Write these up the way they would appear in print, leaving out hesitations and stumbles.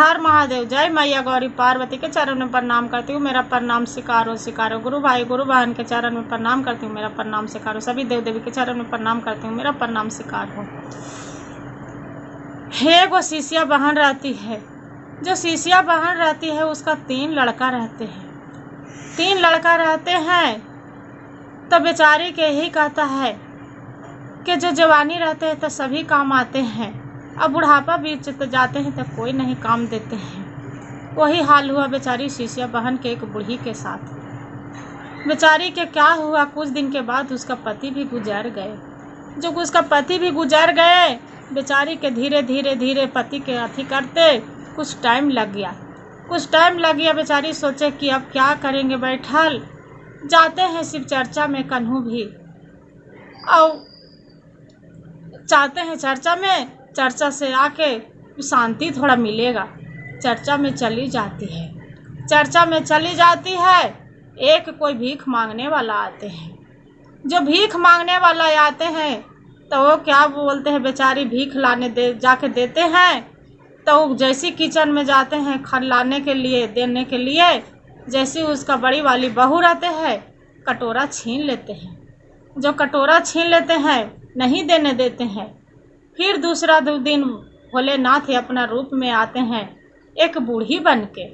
हर महादेव। जय मैया गौरी पार्वती के चरण में प्रणाम करती हूँ, मेरा प्रणाम स्वीकारो। गुरु भाई गुरु बहन के चरण में प्रणाम करती हूँ, मेरा प्रणाम स्वीकारो। सभी देव देवी के चरण में प्रणाम करती हूँ, मेरा प्रणाम स्वीकार हो। हे वो शिष्या बहन रहती है, जो शिष्या बहन रहती है उसका 3 लड़का रहते हैं। 3 लड़का रहते हैं तो बेचारी के यही कहता है कि जो जवानी रहते हैं तो सभी काम आते हैं, अब बुढ़ापा बीच तो जाते हैं तो कोई नहीं काम देते हैं। वही हाल हुआ बेचारी शिष्या बहन के एक बूढ़ी के साथ। बेचारी के क्या हुआ, कुछ दिन के बाद उसका पति भी गुजर गए। जो उसका पति भी गुजर गए, बेचारी के धीरे धीरे धीरे पति के अथी करते कुछ टाइम लग गया। बेचारी सोचे कि अब क्या करेंगे, बैठल जाते हैं शिव चर्चा में कन्हू भी, और चाहते हैं चर्चा से आके शांति थोड़ा मिलेगा। चर्चा में चली जाती है। एक कोई भीख मांगने वाला आते हैं। जो भीख मांगने वाला आते हैं तो वो क्या बोलते हैं, बेचारी भीख जाके देते हैं। तो जैसी किचन में जाते हैं लाने के लिए, देने के लिए, जैसी उसका बड़ी वाली बहू रहते हैं कटोरा छीन लेते हैं। जो कटोरा छीन लेते हैं नहीं देने देते हैं। फिर दूसरा दिन भोलेनाथ अपना रूप में आते हैं, एक बूढ़ी बन के,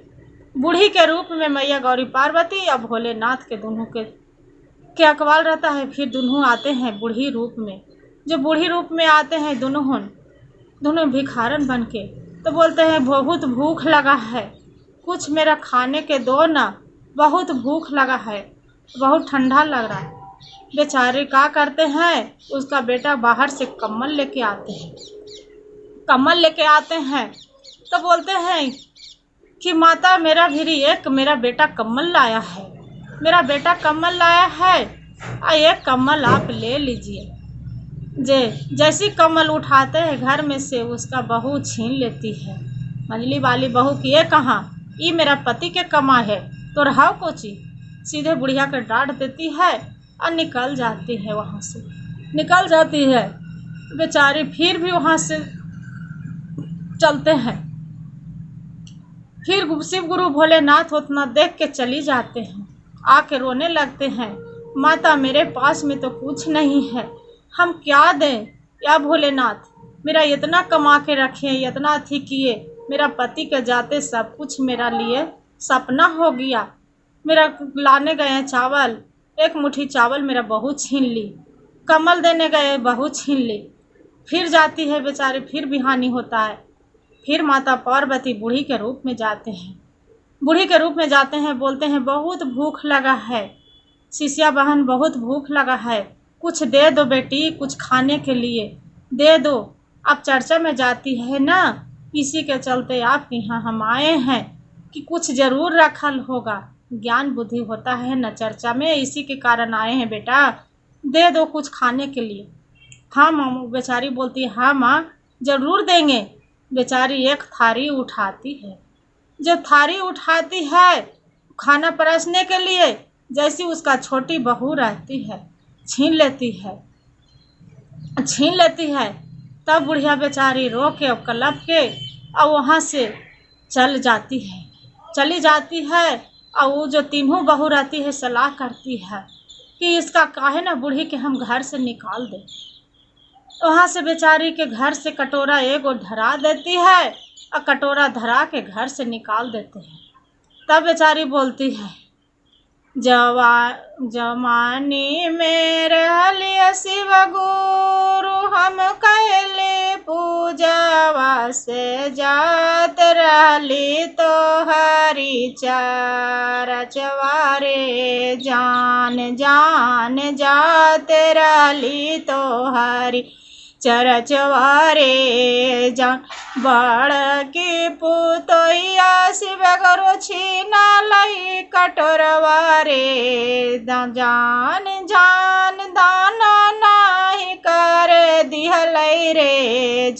बूढ़ी के रूप में मैया गौरी पार्वती और भोलेनाथ के दोनों के अकवाल रहता है। फिर दोनों आते हैं बूढ़ी रूप में। जो बूढ़ी रूप में आते हैं दोनों भिखारन बन के, तो बोलते हैं बहुत भूख लगा है, कुछ मेरा खाने के दो ना, बहुत भूख लगा है, बहुत ठंडा लग रहा है। बेचारे क्या करते हैं, उसका बेटा बाहर से कम्बल लेके आते हैं तो बोलते हैं कि माता मेरा बेटा कम्बल लाया है, एक कम्बल आप ले लीजिए। जैसी कम्बल उठाते हैं घर में से उसका बहू छीन लेती है। मंजली वाली बहू की ये कहाँ, ये मेरा पति के कमा है तो रहा कोची, सीधे बुढ़िया के डांट देती है और निकल जाती है। बेचारी फिर भी वहाँ से चलते हैं। फिर शिव गुरु भोलेनाथ उतना देख के चली जाते हैं, आके रोने लगते हैं, माता मेरे पास में तो कुछ नहीं है, हम क्या दें या भोलेनाथ, मेरा इतना कमा के रखे, इतना अथी किए, मेरा पति के जाते सब कुछ मेरा लिए सपना हो गया। मेरा लाने गए चावल, एक मुट्ठी चावल मेरा बहू छीन ली, कमल देने गए बहू छीन ली। फिर जाती है बेचारी, फिर बिहानी होता है। फिर माता पार्वती बूढ़ी के रूप में जाते हैं, बोलते हैं बहुत भूख लगा है शिष्या बहन, बहुत भूख लगा है, कुछ दे दो बेटी, कुछ खाने के लिए दे दो। आप चर्चा में जाती है ना, इसी के चलते आपके यहाँ हम आए हैं कि कुछ जरूर रखल होगा, ज्ञान बुद्धि होता है न चर्चा में, इसी के कारण आए हैं बेटा, दे दो कुछ खाने के लिए। हाँ माँ, बेचारी बोलती है हाँ माँ जरूर देंगे। बेचारी एक थारी उठाती है, जो थारी उठाती है खाना परोसने के लिए, जैसी उसका छोटी बहू रहती है छीन लेती है, तब बुढ़िया बेचारी रो के और कलप के और वहाँ से चली जाती है। और वो जो तीनों बहू रहती है सलाह करती है कि इसका काहे ना बूढ़ी के हम घर से निकाल दें। वहाँ से बेचारी के घर से कटोरा एगो धरा देती है और कटोरा धरा के घर से निकाल देते हैं। तब बेचारी बोलती है जवानी में रहलिए शिव गुरु, हम कहले पूजावा से जात रहली तो हरी चरचवारे, जान जात रहली तो हरी चरचवारे, जान बड़ की पुतोइया शिव गुरु छीना लई कटोरवारे, जान दाना नाही कर दिहलई रे,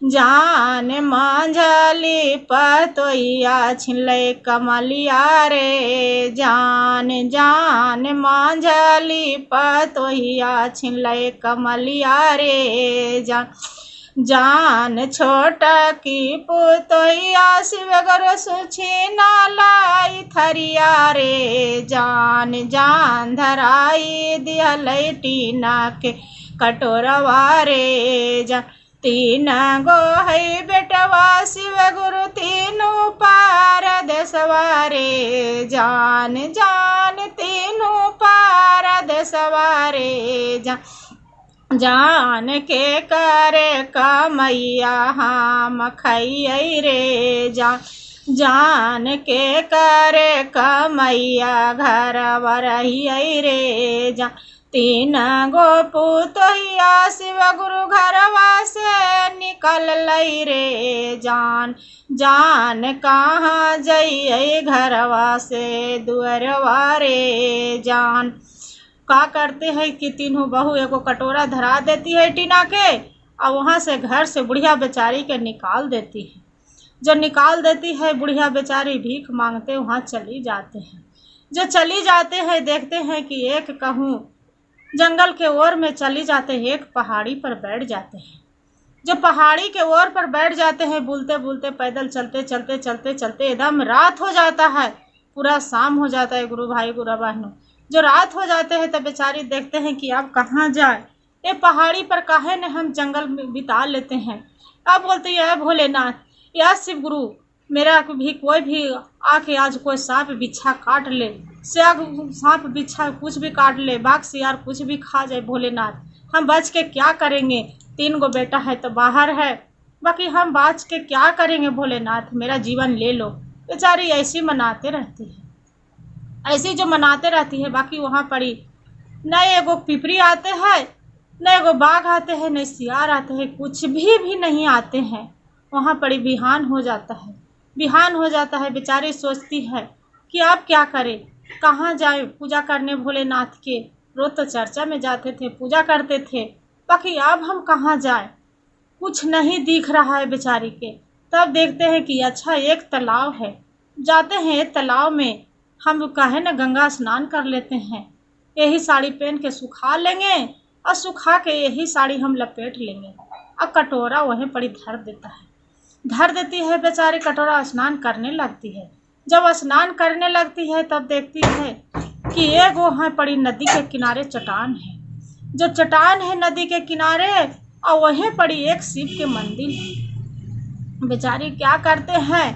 जान मांझली पतोइया छिनलई कमलिया रे, जान मांझली पतोइया छिनलई कमलिया रे, जान जान छोटा की पुतैया शिव गुरु सुछी नालाई थरिया रे, जान जान धराई दियल टीना के कटोरवा रे। जा तीन गो है बेटवा शिव गुरु तीनों पार देशवा रे, जान जान तीनों पार देशवा रे। जान के करे कमैया हम खैयै रे, जान के करे कमैया घर रहियै रे। तीन गो पुतैया शिव गुरु घरवा से निकल लई रे, जान जान कहाँ जइयै घरवा से दुअरवा रे। जान का करते हैं कि तीनों बहू एगो कटोरा धरा देती है टीना के, और वहाँ से घर से बुढ़िया बेचारी के निकाल देती है। जो निकाल देती है बुढ़िया बेचारी भीख मांगते वहाँ चली जाते हैं। जो चली जाते हैं देखते हैं कि एक कहूँ जंगल के ओर में चली जाते हैं, एक पहाड़ी पर बैठ जाते हैं। जो पहाड़ी के ओर पर बैठ जाते हैं, बुलते बुलते पैदल चलते चलते चलते चलते एकदम रात हो जाता है, पूरा शाम हो जाता है। गुरु भाई गुरु बहनों, जो रात हो जाते हैं तब बेचारी देखते हैं कि अब कहाँ जाए, ये पहाड़ी पर काहे न हम जंगल में बिता लेते हैं। अब बोलते हैं भोलेनाथ या शिव गुरु, मेरा भी कोई भी आके आज कोई सांप बिच्छा काट ले, सांप बिच्छा कुछ भी काट ले, बाघ सियार कुछ भी खा जाए, भोलेनाथ हम बच के क्या करेंगे। 3 गो बेटा है तो बाहर है, बाकी हम बच के क्या करेंगे भोलेनाथ, मेरा जीवन ले लो। बेचारी ऐसी मनाते रहती है, ऐसी जो मनाते रहती है। बाकी वहाँ पड़ी न एगो पिपरी आते हैं, न एगो बाघ आते हैं, न सियार आते हैं, कुछ भी नहीं आते हैं। वहाँ पड़ी बिहान हो जाता है, बिहान हो जाता है। बेचारी सोचती है कि अब क्या करें, कहाँ जाए पूजा करने भोलेनाथ के। रोज तो चर्चा में जाते थे, पूजा करते थे, बाकी अब हम कहाँ जाए, कुछ नहीं दिख रहा है बेचारी के। तब देखते हैं कि अच्छा एक तालाब है, जाते हैं एक तालाब में हम कहे न गंगा स्नान कर लेते हैं। यही साड़ी पहन के सुखा लेंगे और सुखा के यही साड़ी हम लपेट लेंगे। और कटोरा वहीं पड़ी धर देता है, धर देती है बेचारी कटोरा, स्नान करने लगती है। जब स्नान करने लगती है तब देखती है कि एक वो है पड़ी नदी के किनारे चट्टान है। जो चट्टान है नदी के किनारे, और वहीं पड़ी एक शिव के मंदिर है। बेचारी क्या करते हैं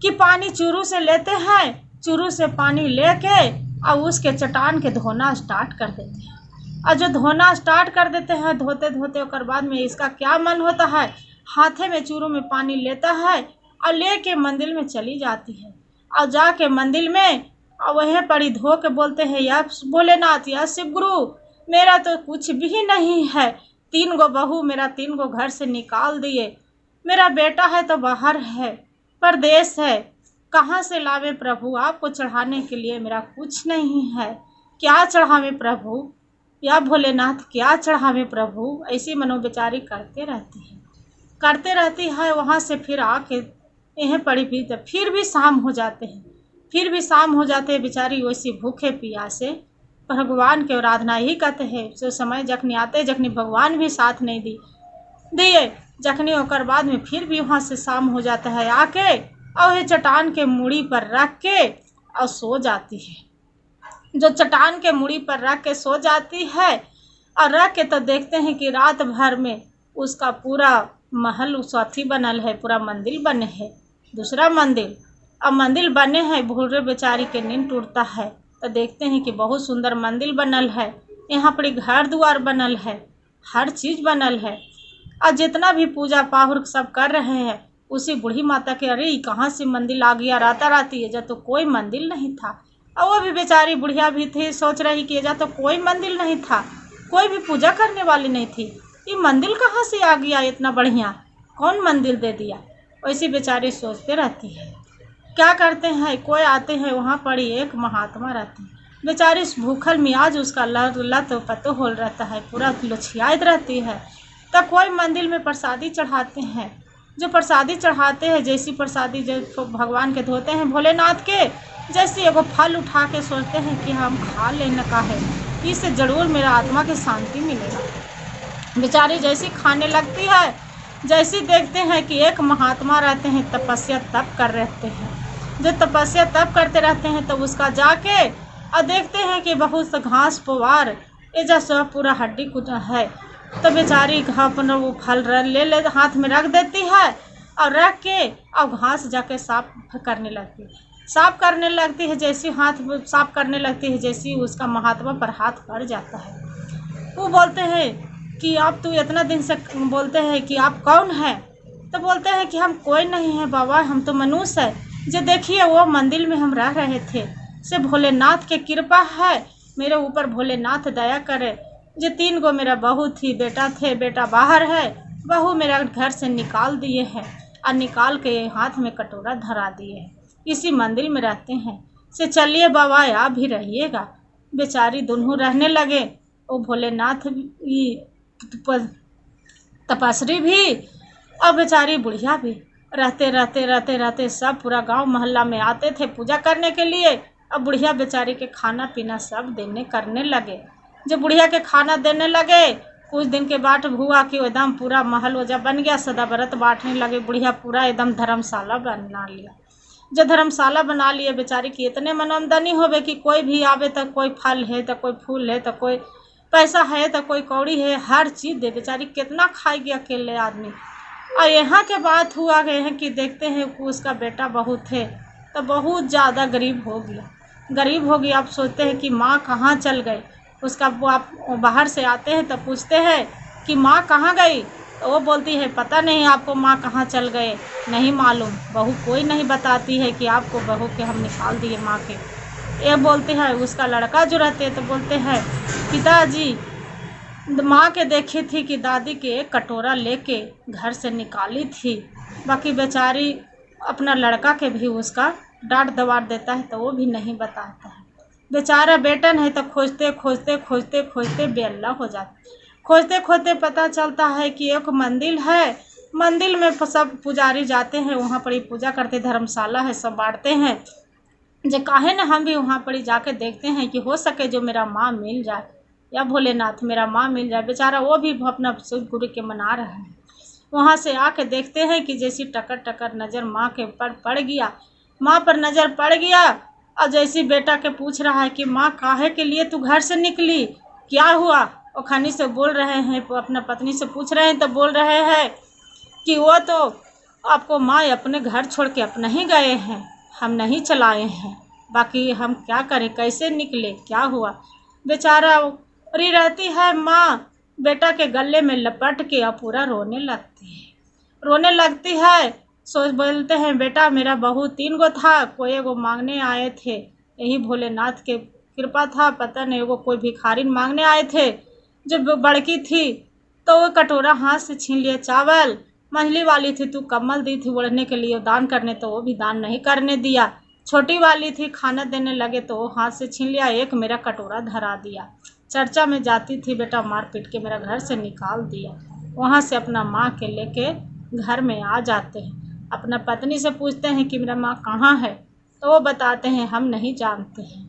कि पानी चूरू से लेते हैं, चूरू से पानी लेके और उसके चट्टान के धोना स्टार्ट कर देते हैं। और जो धोना स्टार्ट कर देते हैं, धोते धोते और बाद में इसका क्या मन होता है, हाथे में चूरू में पानी लेता है और लेके मंदिर में चली जाती है। और जाके मंदिर में और वहीं पड़ी धो के बोलते हैं, या भोलेनाथ या शिव गुरु, मेरा तो कुछ भी नहीं है, 3 गो बहू मेरा 3 गो घर से निकाल दिए, मेरा बेटा है तो बाहर है, परदेश है, कहाँ से लावे प्रभु, आपको चढ़ाने के लिए मेरा कुछ नहीं है, क्या चढ़ावे प्रभु, या भोलेनाथ क्या चढ़ावे प्रभु। ऐसी मनोविचारी करते रहती है। वहाँ से फिर आके यहीं पड़ी भी तो फिर भी शाम हो जाते हैं, बेचारी वैसी भूखे प्यासे भगवान के आराधना ही करते हैं। जो समय जखनी आते जखनी भगवान भी साथ नहीं दिए जखनी होकर बाद में फिर भी वहाँ से शाम हो जाता है। आके और ये चट्टान के मूड़ी पर रख के और सो जाती है। जो चट्टान के मूड़ी पर रख के सो जाती है और रख के तो देखते हैं कि रात भर में उसका पूरा महल उस अथी बनल है, पूरा मंदिर बने है, दूसरा मंदिर और मंदिर बने हैं। भूरे बेचारी के नींद टूटता है तो देखते हैं कि बहुत सुंदर मंदिर बनल है, यहाँ पर घर द्वार बनल है, हर चीज़ बनल है। और जितना भी पूजा पाहुर सब कर रहे हैं उसी बूढ़ी माता के, अरे कहाँ से मंदिर आ गया, राताराती है, जब तो कोई मंदिर नहीं था। और वो भी बेचारी बुढ़िया भी थी, सोच रही कि जब तो कोई मंदिर नहीं था, कोई भी पूजा करने वाली नहीं थी, ये मंदिर कहाँ से आ गया इतना बढ़िया, कौन मंदिर दे दिया। वैसी बेचारी सोचते रहती है। क्या करते हैं, कोई आते हैं, वहाँ पर एक महात्मा रहती है। बेचारी भूखल मियाज उसका लत पतो होल रहता है, पूरा लुछियात रहती है। तब कोई मंदिर में प्रसादी चढ़ाते हैं, जो प्रसादी चढ़ाते हैं, जैसी प्रसादी जो भगवान के धोते हैं भोलेनाथ के, जैसे एगो फल उठा के सोचते हैं कि हम खा लेने का है, इससे जरूर मेरा आत्मा की शांति मिलेगा। बेचारी जैसी खाने लगती है, जैसी देखते हैं कि एक महात्मा रहते हैं तपस्या तप कर रहते हैं, जो तपस्या तप करते रहते हैं, तो उसका जाके और देखते हैं कि बहुत सा घास पुआर ये जैसा पूरा हड्डी कुछ है। तो बेचारी अपना वो फल ले हाथ में रख देती है और रख के और घास जाके साफ करने लगती है। साफ करने लगती है, जैसी हाथ साफ करने लगती है, जैसी उसका महात्मा पर हाथ पड़ जाता है। वो बोलते हैं कि आप तो इतना दिन से बोलते हैं कि आप कौन हैं? तो बोलते हैं कि हम कोई नहीं है बाबा, हम तो मनुष्य है। जो देखिए वो मंदिर में हम रह रहे थे, से भोलेनाथ की कृपा है मेरे ऊपर, भोलेनाथ दया करे। जो 3 गो मेरा बहू थी, बेटा थे, बेटा बाहर है, बहू मेरा घर से निकाल दिए हैं और निकाल के हाथ में कटोरा धरा दिए हैं। इसी मंदिर में रहते हैं, से चलिए बाबा आप भी रहिएगा। बेचारी दोनों रहने लगे। वो भोलेनाथ तपस्वी भी और बेचारी बुढ़िया भी रहते सब पूरा गांव मोहल्ला में आते थे पूजा करने के लिए। अब बुढ़िया बेचारी के खाना पीना सब देने करने लगे। जब बुढ़िया के खाना देने लगे, कुछ दिन के बाद हुआ कि एकदम पूरा महल वजह बन गया, सदा व्रत बांटने लगे। बुढ़िया पूरा एकदम धर्मशाला बना लिया। जो धर्मशाला बना लिए, बेचारी की इतने मनोमदनी होवे कि कोई भी आवे तो कोई फल है, तो कोई फूल है, तो कोई पैसा है, तो कोई कौड़ी है, हर चीज़ दे। बेचारी कितना खाएगी अकेले आदमी। और यहाँ के बात हुआ गए हैं कि देखते हैं कि उसका बेटा बहू थे तो बहुत ज़्यादा गरीब हो गया। आप सोचते हैं कि माँ कहाँ चल गई। उसका आप बाहर से आते हैं तो पूछते हैं कि माँ कहाँ गई, तो वो बोलती है पता नहीं आपको माँ कहाँ चल गए, नहीं मालूम। बहू कोई नहीं बताती है कि आपको बहू के हम निकाल दिए माँ के। ये बोलते हैं उसका लड़का जो रहते हैं तो बोलते हैं पिताजी माँ के देखी थी कि दादी के एक कटोरा लेके घर से निकाली थी। बाकी बेचारी अपना लड़का के भी उसका डांट दबाड़ देता है तो वो भी नहीं बताता है। बेचारा बेटा नहीं तो खोजते बेअल्ला हो जाता। खोजते पता चलता है कि एक मंदिर है, मंदिर में सब पुजारी जाते हैं, वहाँ पर ही पूजा करते, धर्मशाला है, सब बांटते हैं। जो काहे ना हम भी वहाँ पर ही जाके देखते हैं कि हो सके जो मेरा माँ मिल जाए, या भोलेनाथ मेरा माँ मिल जाए। बेचारा वो भी अपना शिव गुरु के मना रहा है। वहाँ से आके देखते हैं कि जैसी टकर नज़र माँ के ऊपर पड़ गया, माँ पर नज़र पड़ गया। और जैसी बेटा के पूछ रहा है कि माँ काहे के लिए तू घर से निकली, क्या हुआ? वो खानी से बोल रहे हैं, अपना पत्नी से पूछ रहे हैं तो बोल रहे हैं कि वो तो आपको माँ अपने घर छोड़ के अपना ही गए हैं, हम नहीं चलाए हैं, बाकी हम क्या करें, कैसे निकले, क्या हुआ। बेचारा री रहती है माँ, बेटा के गले में लपट के और पूरा रोने लगती है। सोच बोलते हैं बेटा मेरा बहू 3 गो था, कोई एगो मांगने आए थे, यही भोलेनाथ के कृपा था, पता नहीं वो कोई भिखारी मांगने आए थे। जब बड़की थी तो वो कटोरा हाथ से छीन लिए चावल, मंझली वाली थी तू कम्बल दी थी ओढ़ने के लिए दान करने, तो वो भी दान नहीं करने दिया। छोटी वाली थी खाना देने लगे तो वो हाथ से छीन लिया, एक मेरा कटोरा धरा दिया। चर्चा में जाती थी बेटा, मार पीट के मेरा घर से निकाल दिया। वहाँ से अपना माँ के लेके घर में आ जाते हैं। अपना पत्नी से पूछते हैं कि मेरा माँ कहाँ है, तो वो बताते हैं हम नहीं जानते हैं।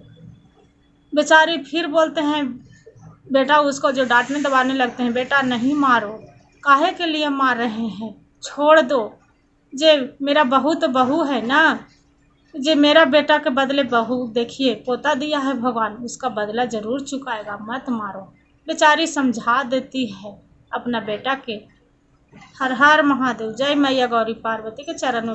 बेचारी फिर बोलते हैं बेटा, उसको जो डांटने दबाने लगते हैं, बेटा नहीं मारो, काहे के लिए मार रहे हैं, छोड़ दो। जे मेरा बहू तो बहू है ना, जे मेरा बेटा के बदले बहू देखिए पोता दिया है भगवान, उसका बदला जरूर चुकाएगा, मत मारो। बेचारी समझा देती है अपना बेटा के। हर हर महादेव। जय मैया गौरी पार्वती के चरण में